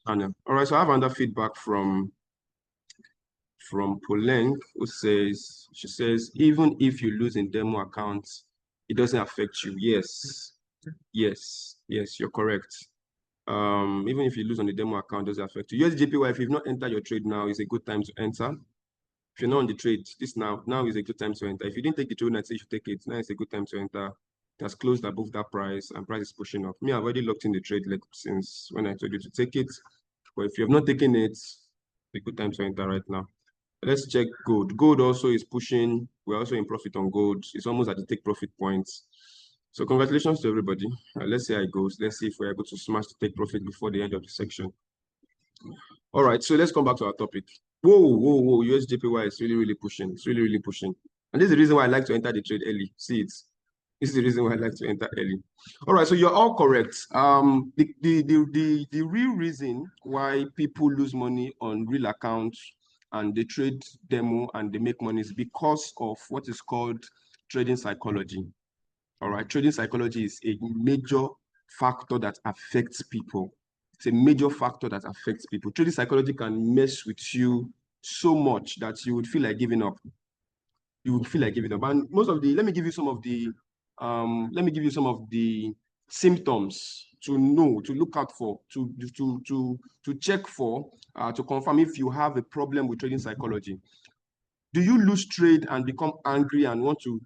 All right, so I have another feedback from Poleng, who says, she says, even if you lose in demo accounts, it doesn't affect you. Yes, you're correct. Even if you lose on the demo account, it doesn't affect you. USDJPY, if you've not entered your trade now, is a good time to enter. If you're not on the trade, now is a good time to enter. If you didn't take the trade, I'd say you should take it. Now is a good time to enter. It has closed above that price, and price is pushing up. Me, I've already locked in the trade like since when I told you to take it. But if you have not taken it, it's a good time to enter right now. Let's check gold. Gold also is pushing. We're also in profit on gold. It's almost at the take profit points. So congratulations to everybody. Let's see how it goes. Let's see if we're able to smash the take profit before the end of the section. All right, so let's come back to our topic. Whoa. USDJPY is really pushing. It's really pushing. And this is the reason why I like to enter the trade early. See it. This is the reason why I like to enter early. All right, so you're all correct. The real reason why people lose money on real accounts and they trade demo and they make money is because of what is called trading psychology. All right, trading psychology is a major factor that affects people. It's a major factor that affects people. Trading psychology can mess with you so much that you would feel like giving up. You would feel like giving up. And let me give you some of the symptoms to know, to look out for, to check for, to confirm if you have a problem with trading psychology. Do you lose trade and become angry and want to,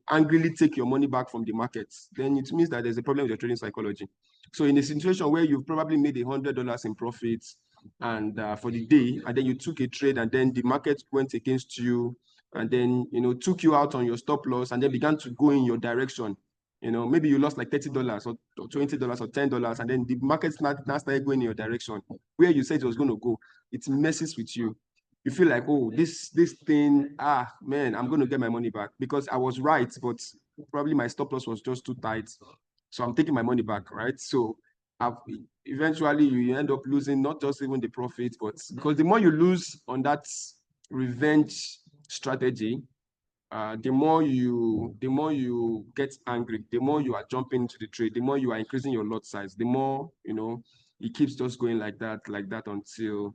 angrily take your money back from the markets? Then it means that there's a problem with your trading psychology. So in a situation where you've probably made $100 in profits and for the day, and then you took a trade and then the market went against you and then, took you out on your stop loss and then began to go in your direction. Maybe you lost like $30 or $20 or $10 and then the market now started going in your direction where you said it was going to go. It messes with you. You feel like, oh, this thing, man, I'm going to get my money back because I was right, but probably my stop loss was just too tight. So I'm taking my money back, right? So eventually you end up losing not just even the profit, but because the more you lose on that revenge strategy, the more you get angry, the more you are jumping into the trade, the more you are increasing your lot size, the more, it keeps just going like that until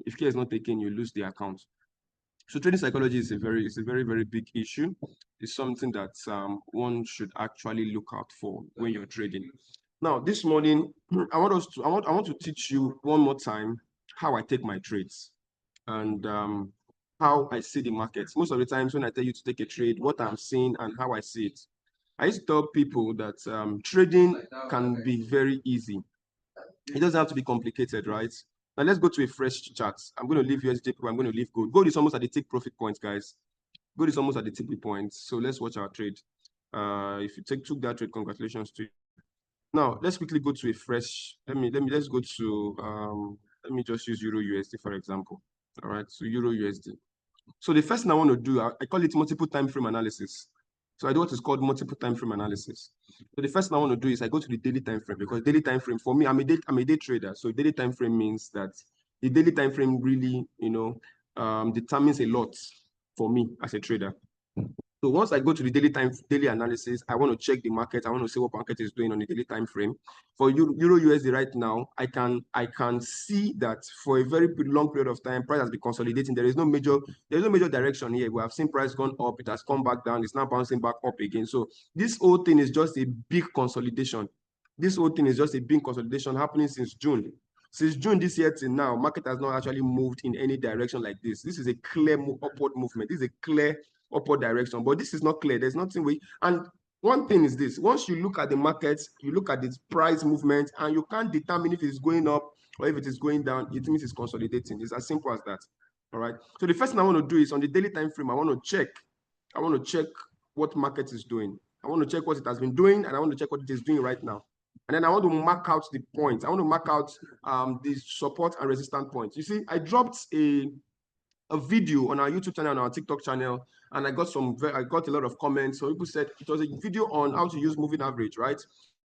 if care is not taken, you lose the account. So trading psychology is a very big issue. It's something that one should actually look out for when you're trading. Now, this morning, I want to teach you one more time how I take my trades and how I see the markets. Most of the times when I tell you to take a trade, what I'm seeing and how I see it. I used to tell people that trading can be very easy. It doesn't have to be complicated, right? Now let's go to a fresh chart. I'm going to leave USDJPY, I'm going to leave gold. Gold is almost at the take profit points, guys. Gold is almost at the tipping points. So let's watch our trade. If you took that trade, congratulations to you. Now let's quickly go to a fresh. Let's go to let me just use Euro USD for example. All right, so Euro USD. So the first thing I want to do, I call it multiple time frame analysis. So I do what is called multiple time frame analysis. So the first thing I want to do is I go to the daily time frame because daily time frame for me, I'm a day trader. So daily time frame means that the daily time frame really, determines a lot for me as a trader. So once I go to the daily analysis, I want to check the market. I want to see what market is doing on the daily time frame. For Euro USD right now, I can see that for a very long period of time, price has been consolidating. There's no major direction here. We have seen price gone up, it has come back down, it's now bouncing back up again. So this whole thing is just a big consolidation. This whole thing is just a big consolidation happening since June. Since June this year till now, market has not actually moved in any direction like this. This is a clear upward movement. This is a clear upward direction, but this is not clear. There's nothing and one thing is this: once you look at the markets, you look at the price movement, and you can't determine if it's going up or if it is going down, it means it's consolidating. It's as simple as that. All right. So the first thing I want to do is on the daily time frame, I want to check what market is doing. I want to check what it has been doing, and I want to check what it is doing right now. And then I want to mark out the points. I want to mark out the support and resistance points. You see, I dropped a video on our YouTube channel and our TikTok channel, and I got a lot of comments. So people said it was a video on how to use moving average, right?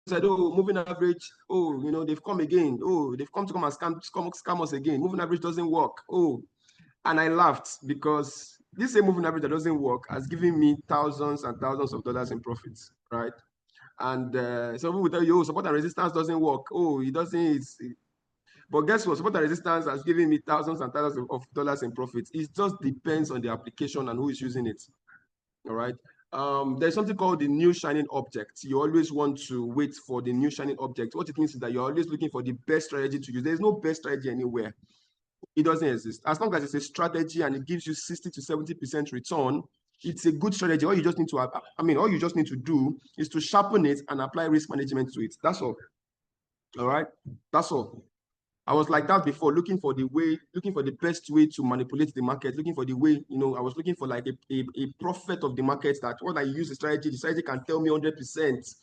Said, oh, moving average, oh, they've come again. Oh, they've come to come and scam us again. Moving average doesn't work. Oh, and I laughed because this same moving average that doesn't work has given me thousands and thousands of dollars in profits, right? And some people will tell you, oh, support and resistance doesn't work. Oh, it doesn't. But guess what? Support and resistance has given me thousands and thousands of dollars in profits. It just depends on the application and who is using it. All right. There's something called the new shining object. You always want to wait for the new shining object. What it means is that you're always looking for the best strategy to use. There's no best strategy anywhere. It doesn't exist. As long as it's a strategy and it gives you 60 to 70% return, it's a good strategy. All you just need to have, all you just need to do is to sharpen it and apply risk management to it. That's all. All right. That's all. I was like that before, looking for the best way to manipulate the market, looking for the way, I was looking for like a prophet of the market that when I use the strategy can tell me 100%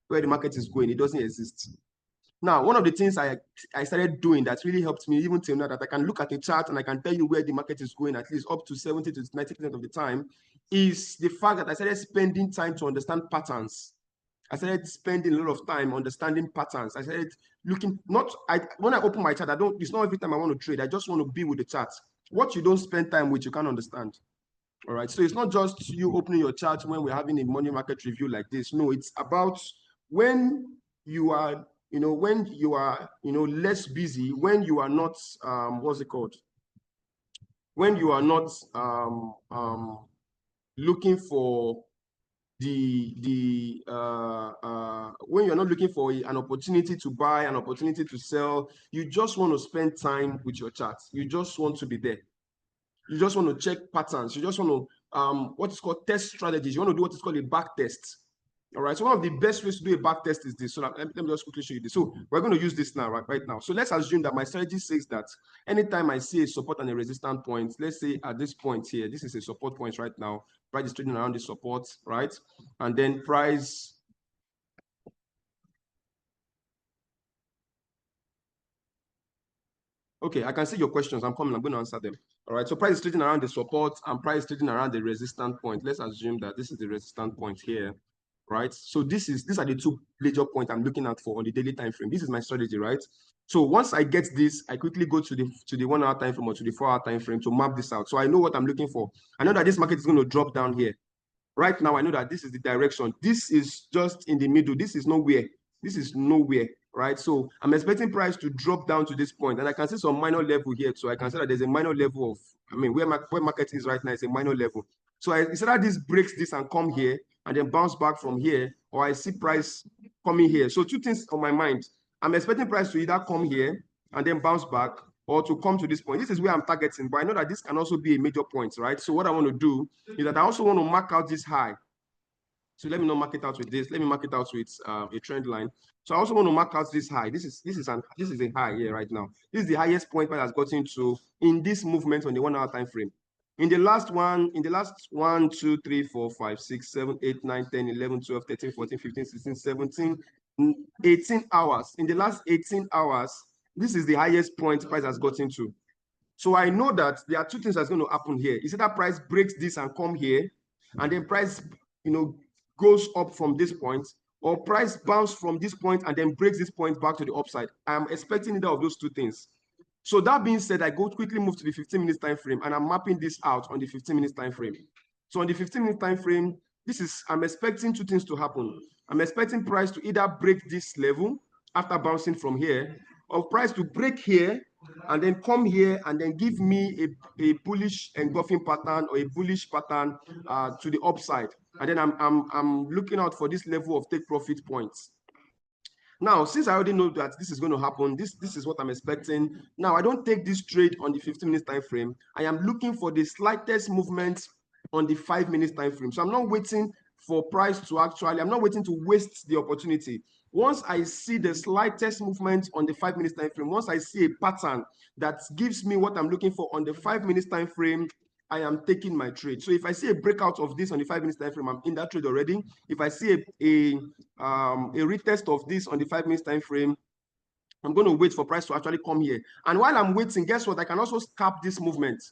where the market is going. It doesn't exist. Now, one of the things I started doing that really helped me even till now, that I can look at a chart and I can tell you where the market is going at least up to 70 to 90% of the time, is the fact that I started spending time to understand patterns. I started spending a lot of time understanding patterns. I started looking, when I open my chart, it's not every time I want to trade. I just want to be with the chart. What you don't spend time with, you can't understand. All right. So it's not just you opening your chart when we're having a money market review like this. No, it's about when you are, less busy, when you are not, what's it called? When you are not looking for when you're not looking for an opportunity to buy, an opportunity to sell, you just want to spend time with your chart. You just want to be there. You just want to check patterns. You just want to what is called test strategies. You want to do what is called a back test. All right. So one of the best ways to do a back test is this. So let me just quickly show you this. So we're going to use this now, right now. So let's assume that my strategy says that anytime I see a support and a resistance point, let's say at this point here, this is a support point right now. Price is trading around the support, right? And then price. Okay, I can see your questions. I'm coming. I'm going to answer them. All right. So price is trading around the support and price is trading around the resistance point. Let's assume that this is the resistance point here, right? So these are the two major points I'm looking at for on the daily time frame. This is my strategy, right? So once I get this, I quickly go to the 1 hour time frame or to the 4 hour time frame to map this out. So I know what I'm looking for. I know that this market is going to drop down here. Right now, I know that this is the direction. This is just in the middle. This is nowhere. This is nowhere, right? So I'm expecting price to drop down to this point, and I can see some minor level here. So I can say that there's a minor level of, where market is right now is a minor level. So it's either this breaks this and come here and then bounce back from here, or I see price coming here. So two things on my mind. I'm expecting price to either come here and then bounce back, or to come to this point. This is where I'm targeting, but I know that this can also be a major point, right? So what I want to do is that I also want to mark out this high. So let me not mark it out with this. Let me mark it out with a trend line. So I also want to mark out this high. This is a high here right now. This is the highest point that has gotten to in this movement on the 1 hour time frame. In the last 1, 2, 3, 4, 5, 6, 7, 8, 9, 10, 11, 12, 13, 14, 15, 16, 17, 18 hours. In the last 18 hours, this is the highest point price has gotten to. So I know that there are two things that's going to happen here. Is that price breaks this and come here, and then price, goes up from this point, or price bounce from this point and then breaks this point back to the upside. I'm expecting either of those two things. So that being said, I go quickly move to the 15 minutes time frame, and I'm mapping this out on the 15 minutes time frame. So on the 15 minutes time frame, I'm expecting two things to happen. I'm expecting price to either break this level after bouncing from here, or price to break here and then come here and then give me a bullish engulfing pattern or a bullish pattern to the upside. And then I'm looking out for this level of take profit points. Now, since I already know that this is going to happen, this is what I'm expecting. Now, I don't take this trade on the 15 minutes time frame. I am looking for the slightest movement on the 5 minutes time frame. So I'm not waiting for price to I'm not waiting to waste the opportunity. Once I see the slightest movement on the 5 minutes time frame, once I see a pattern that gives me what I'm looking for on the 5 minutes time frame, I am taking my trade. So if I see a breakout of this on the 5 minutes time frame, I'm in that trade already. If I see a retest of this on the 5 minutes time frame, I'm going to wait for price to actually come here. And while I'm waiting, guess what? I can also scalp this movement.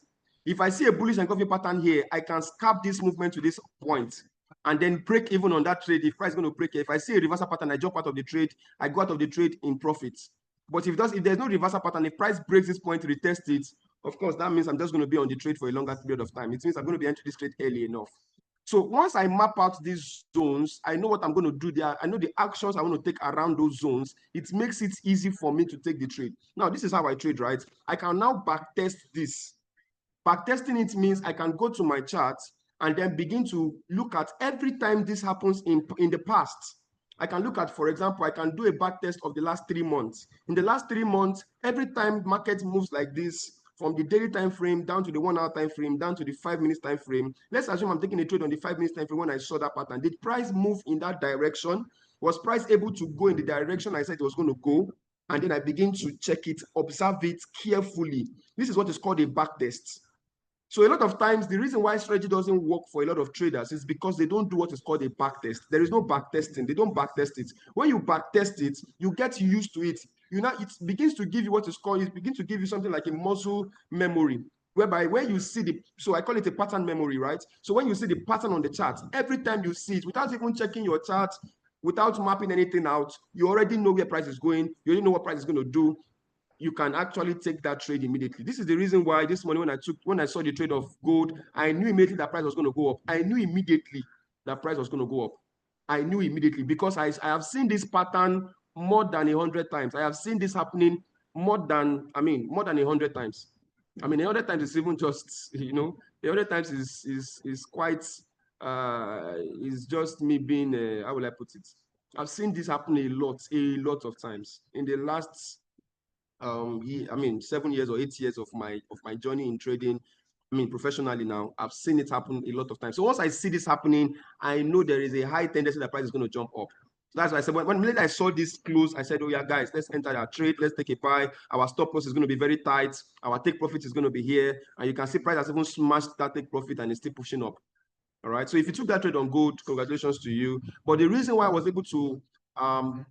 If I see a bullish engulfing pattern here, I can scalp this movement to this point and then break even on that trade. If price is going to break here, if I see a reversal pattern, I jump out of the trade. I go out of the trade in profits. But if there's no reversal pattern, if price breaks this point, retest it, of course, that means I'm just going to be on the trade for a longer period of time. It means I'm going to be entering this trade early enough. So once I map out these zones, I know what I'm going to do there. I know the actions I want to take around those zones. It makes it easy for me to take the trade. Now, this is how I trade, right? I can now backtest this. Backtesting it means I can go to my chart and then begin to look at every time this happens in the past. I can look at, for example, I can do a backtest of the last 3 months. In the last 3 months, every time market moves like this, from the daily time frame down to the 1 hour time frame, down to the 5 minutes time frame. Let's assume I'm taking a trade on the 5 minutes time frame when I saw that pattern. Did price move in that direction? Was price able to go in the direction I said it was going to go? And then I begin to check it, observe it carefully. This is what is called a backtest. So a lot of times, the reason why strategy doesn't work for a lot of traders is because they don't do what is called a backtest. There is no backtesting. They don't backtest it. When you backtest it, you get used to it. It begins to give you what is called, it begins to give you something like a muscle memory, whereby when you see so I call it a pattern memory, right? So when you see the pattern on the chart, every time you see it, without even checking your chart, without mapping anything out, you already know where price is going. You already know what price is going to do. You can actually take that trade immediately. This is the reason why this morning when I saw the trade of gold, I knew immediately that price was going to go up. I knew immediately that price was going to go up. I knew immediately because I have seen this pattern more than 100 times. I have seen this happening more than 100 times. 100 times is even just, the 100 times is quite, is just me being, how will I put it? I've seen this happen a lot of times in the last 7 years or 8 years of my journey in trading. Professionally now, I've seen it happen a lot of times. So once I see this happening, I know there is a high tendency that price is going to jump up. So that's why I said when I saw this close, I said, oh yeah, guys, let's enter our trade. Let's take a buy. Our stop loss is going to be very tight. Our take profit is going to be here, and you can see price has even smashed that take profit and is still pushing up. All right. So if you took that trade on gold, congratulations to you. But the reason why I was able to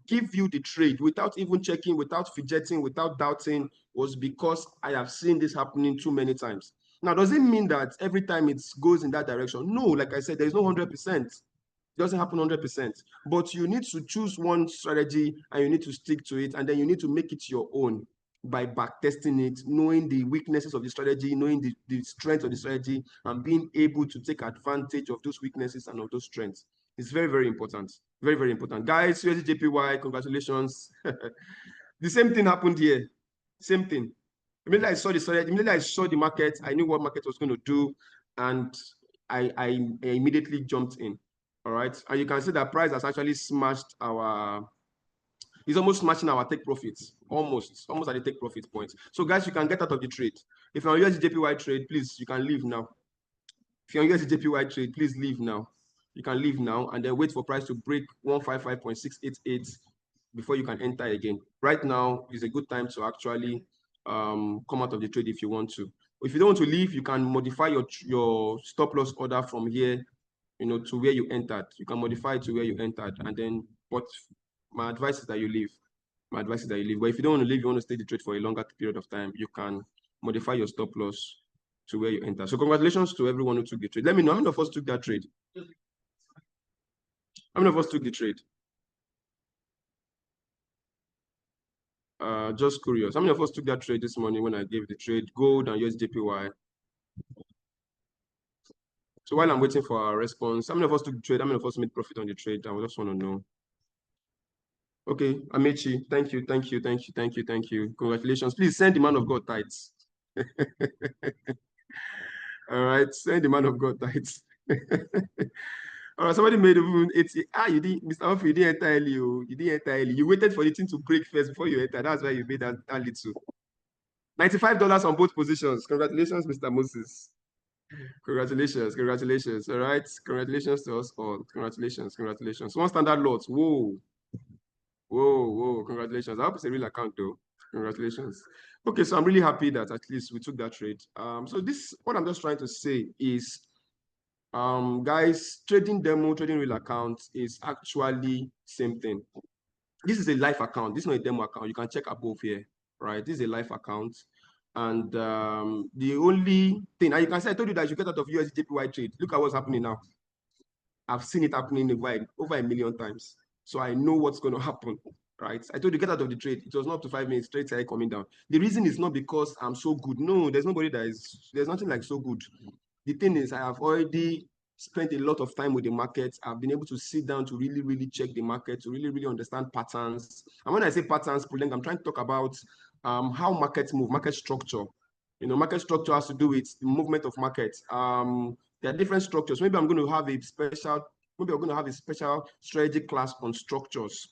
give you the trade without even checking, without fidgeting, without doubting, was because I have seen this happening too many times. Now, does it mean that every time it goes in that direction? No, like I said, there's no 100%. It doesn't happen 100%. But you need to choose one strategy and you need to stick to it, and then you need to make it your own by backtesting it, knowing the weaknesses of the strategy, knowing the strengths of the strategy, and being able to take advantage of those weaknesses and of those strengths. It's very, very important. Very, very important. Guys, USDJPY, congratulations. The same thing happened here. Same thing. Immediately I saw the strategy, immediately I saw the market, I knew what market was going to do, and I immediately jumped in. All right. And you can see that price has actually smashed it's almost matching our take profits, almost at the take profit point. So guys, you can get out of the trade. If you're on USDJPY trade, please, you can leave now. If you're on USDJPY trade, please leave now. You can leave now and then wait for price to break 155.688 before you can enter again. Right now is a good time to actually come out of the trade if you want to. If you don't want to leave, you can modify your stop loss order from here, to where you entered. You can modify it to where you entered, and then, but my advice is that you leave. My advice is that you leave. But if you don't want to leave, you want to stay the trade for a longer period of time, you can modify your stop loss to where you enter. So congratulations to everyone who took the trade. Let me know how many of us took that trade. How many of us took the trade? Just curious. How many of us took that trade this morning when I gave the trade gold and USDJPY? So while I'm waiting for our response, how many of us took the trade? How many of us made profit on the trade? I just want to know. Okay, Amechi, thank you. Congratulations. Please send the man of God tithes. All right, send the man of God tithes. All right, somebody made even 80. You didn't, Mr. Humphrey, you didn't enter early. You didn't enter early. You waited for the thing to break first before you enter. That's why you made that little. $95 on both positions. Congratulations, Mr. Moses. Congratulations. All right, congratulations to us all. Congratulations. One standard lot. Whoa. Congratulations. I hope it's a real account though. Congratulations. Okay, so I'm really happy that at least we took that trade. So what I'm just trying to say is, guys, trading demo, trading real account is actually same thing. This is a live account. This is not a demo account. You can check above here, right? This is a live account. And the only thing, and you can say, I told you that you get out of USDJPY trade. Look at what's happening now. I've seen it happening over a million times. So I know what's going to happen, right? I told you, get out of the trade. It was not up to 5 minutes, straight side coming down. The reason is not because I'm so good. No, there's nothing like so good. The thing is, I have already spent a lot of time with the market. I've been able to sit down to really, really check the market, to really, really understand patterns. And when I say patterns, I'm trying to talk about how markets move, market structure. You know, market structure has to do with the movement of markets. There are different structures. Maybe I'm going to have a special, strategy class on structures.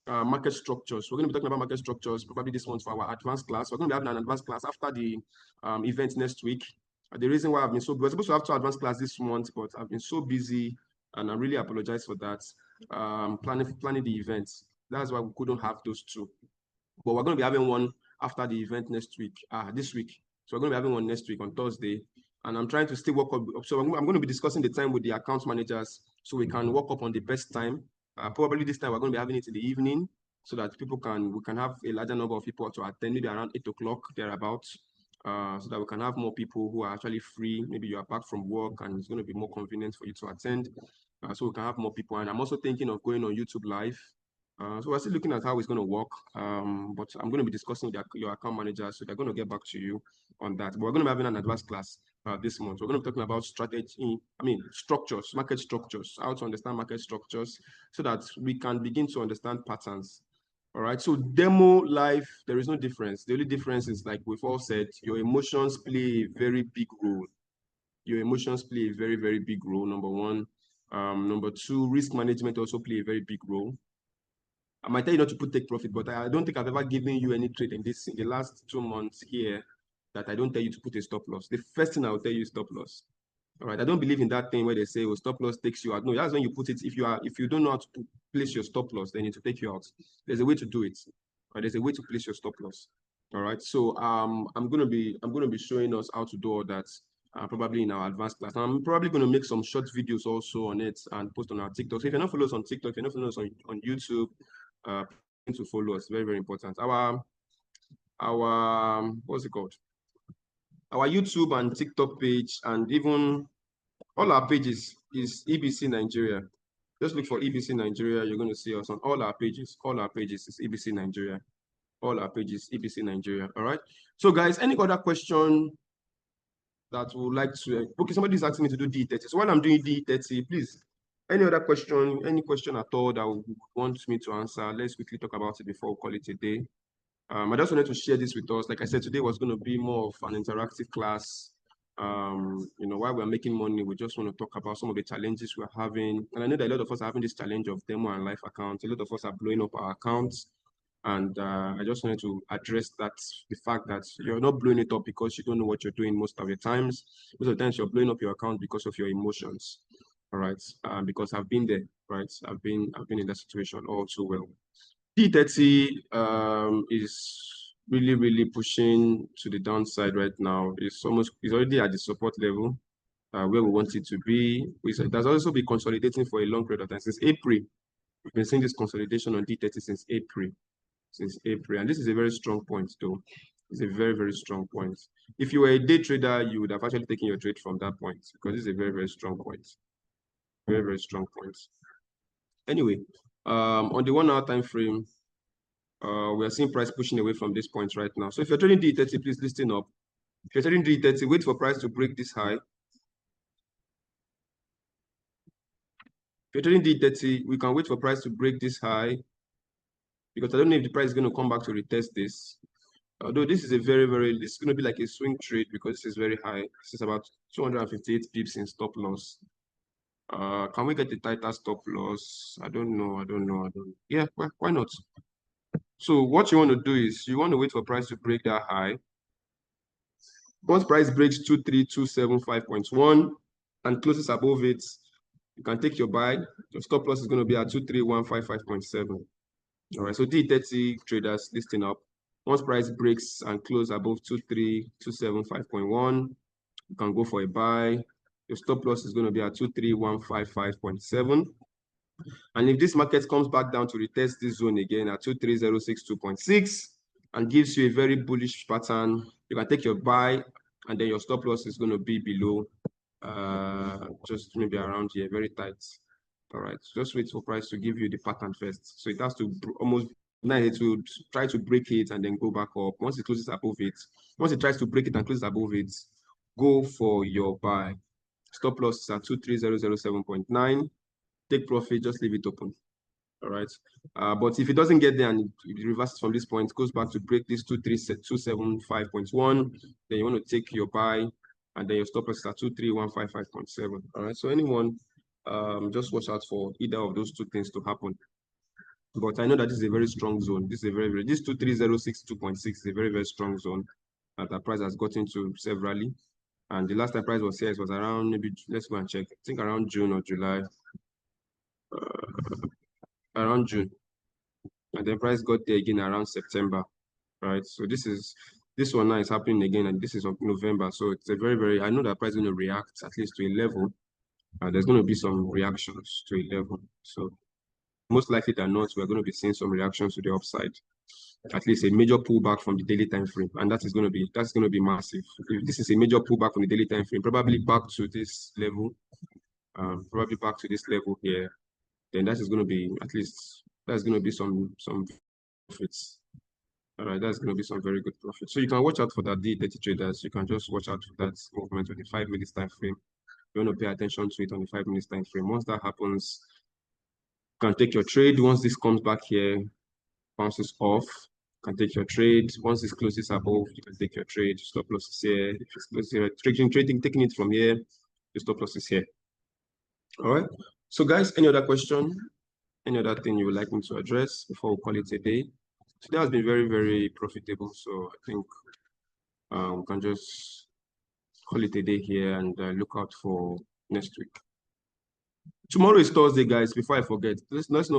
Market structures. We're going to be talking about market structures probably this month for our advanced class. We're going to be having an advanced class after the event next week. The reason why I've been we're supposed to have 2 advanced class this month, but I've been so busy, and I really apologize for that. Planning the events. That's why we couldn't have those 2. But we're going to be having one after the event next week, this week. So we're going to be having one next week on Thursday. And I'm trying to still work up. So I'm going to be discussing the time with the account managers so we can work up on the best time. Probably this time we're going to be having it in the evening so that we can have a larger number of people to attend, maybe around 8 o'clock thereabouts, so that we can have more people who are actually free. Maybe you are back from work and it's going to be more convenient for you to attend. So we can have more people. And I'm also thinking of going on YouTube Live. So we're still looking at how it's going to work, but I'm going to be discussing with your account manager, so they're going to get back to you on that. But we're going to be having an advanced class this month. We're going to be talking about structures, market structures, how to understand market structures, so that we can begin to understand patterns. All right. So demo live, there is no difference. The only difference is, like we've all said, your emotions play a very big role. Your emotions play a very, very big role. Number one. Number 2, risk management also play a very big role. I might tell you not to take profit, but I don't think I've ever given you any trade in the last 2 months here that I don't tell you to put a stop loss. The first thing I will tell you is stop loss. All right. I don't believe in that thing where they say, "Oh, stop loss takes you out." No, that's when you put it. If you don't know how to place your stop loss, then it will take you out. There's a way to do it. Right? There's a way to place your stop loss. All right. So I'm gonna be showing us how to do all that. Probably in our advanced class. And I'm probably going to make some short videos also on it and post on our TikTok. So if you're not following us on TikTok, if you're not following us on YouTube, to follow us, very, very important. Our what's it called? Our YouTube and TikTok page, and even all our pages is EBC Nigeria. Just look for EBC Nigeria. You're going to see us on all our pages. All our pages is EBC Nigeria. All our pages EBC Nigeria. All right. So guys, any other question that would like to? Okay, somebody's asking me to do D30. So while I'm doing D30, please, any other question, any question at all that would want me to answer, let's quickly talk about it before we call it a day. I just wanted to share this with us. Like I said, today was going to be more of an interactive class. You know, while we're making money, we just want to talk about some of the challenges we're having. And I know that a lot of us are having this challenge of demo and live accounts. A lot of us are blowing up our accounts. And I just wanted to address that, the fact that you're not blowing it up because you don't know what you're doing most of the times. Most of the times you're blowing up your account because of your emotions. All right. Because I've been there, right? I've been in that situation all too well. D30 is really, really pushing to the downside right now. It's already at the support level where we want it to be. There's also been consolidating for a long period of time. Since April, we've been seeing this consolidation on D30 since April. And this is a very strong point, though. It's a very, very strong point. If you were a day trader, you would have actually taken your trade from that point, because this is a very, very strong point. Very, very strong point. Anyway, on the 1 hour time frame, we are seeing price pushing away from this point right now. So if you're trading D30, please listen up. If you're trading D30, wait for price to break this high. If you're trading D30, we can wait for price to break this high, because I don't know if the price is going to come back to retest this. Although this is a very, very, it's going to be like a swing trade because this is very high. This is about 258 pips in stop loss. Can we get the tighter stop loss? I don't know. Yeah, why not? So what you want to do is you want to wait for price to break that high. Once price breaks 23275.1 and closes above it, you can take your buy. Your stop loss is going to be at 23155.7. All right, so D30 traders, listing up. Once price breaks and close above 23275.1, you can go for a buy. Your stop loss is going to be at 23155.7. And if this market comes back down to retest this zone again at 23062.6 and gives you a very bullish pattern, you can take your buy, and then your stop loss is going to be below, just maybe around here, very tight. All right, just wait for price to give you the pattern first. So it has to almost, now it will try to break it and then go back up. Once it closes above it, once it tries to break it and close above it, go for your buy. Stop loss is at 23007.9. Take profit, just leave it open. All right. But if it doesn't get there and it reverses from this point, it goes back to break this 23275.1, then you want to take your buy, and then your stop loss is at 23155.7. All right. So anyone, just watch out for either of those two things to happen. But I know that this is a very strong zone. This is a very, this 23062.6 is a very, very strong zone that the price has gotten to severally. And the last time price was here, it was around, maybe, let's go and check. I think around June or July. Around June. And then price got there again around September, right? So this one now is happening again, and this is of November. So it's a very, very, I know that price is going to react at least to a level. There's going to be some reactions to a level. So most likely than not, we're going to be seeing some reactions to the upside. At least a major pullback from the daily time frame, and that's going to be massive. If this is a major pullback from the daily time frame, probably back to this level, here, then that is going to be, at least that's going to be some profits. All right, that's going to be some very good profits. So you can watch out for that. D30 traders, you can just watch out for that movement on the 5 minutes time frame. You want to pay attention to it on the 5 minutes time frame. Once that happens, you can take your trade. Once this comes back here, bounces off, you can take your trade. Once this closes above, you can take your trade. Stop loss is here. If it's closed here, taking it from here, the stop loss is here. All right. So guys, any other question? Any other thing you would like me to address before we call it a day? Today has been very, very profitable. So I think we can just call it a day here and look out for next week. Tomorrow is Thursday, guys. Before I forget, let's not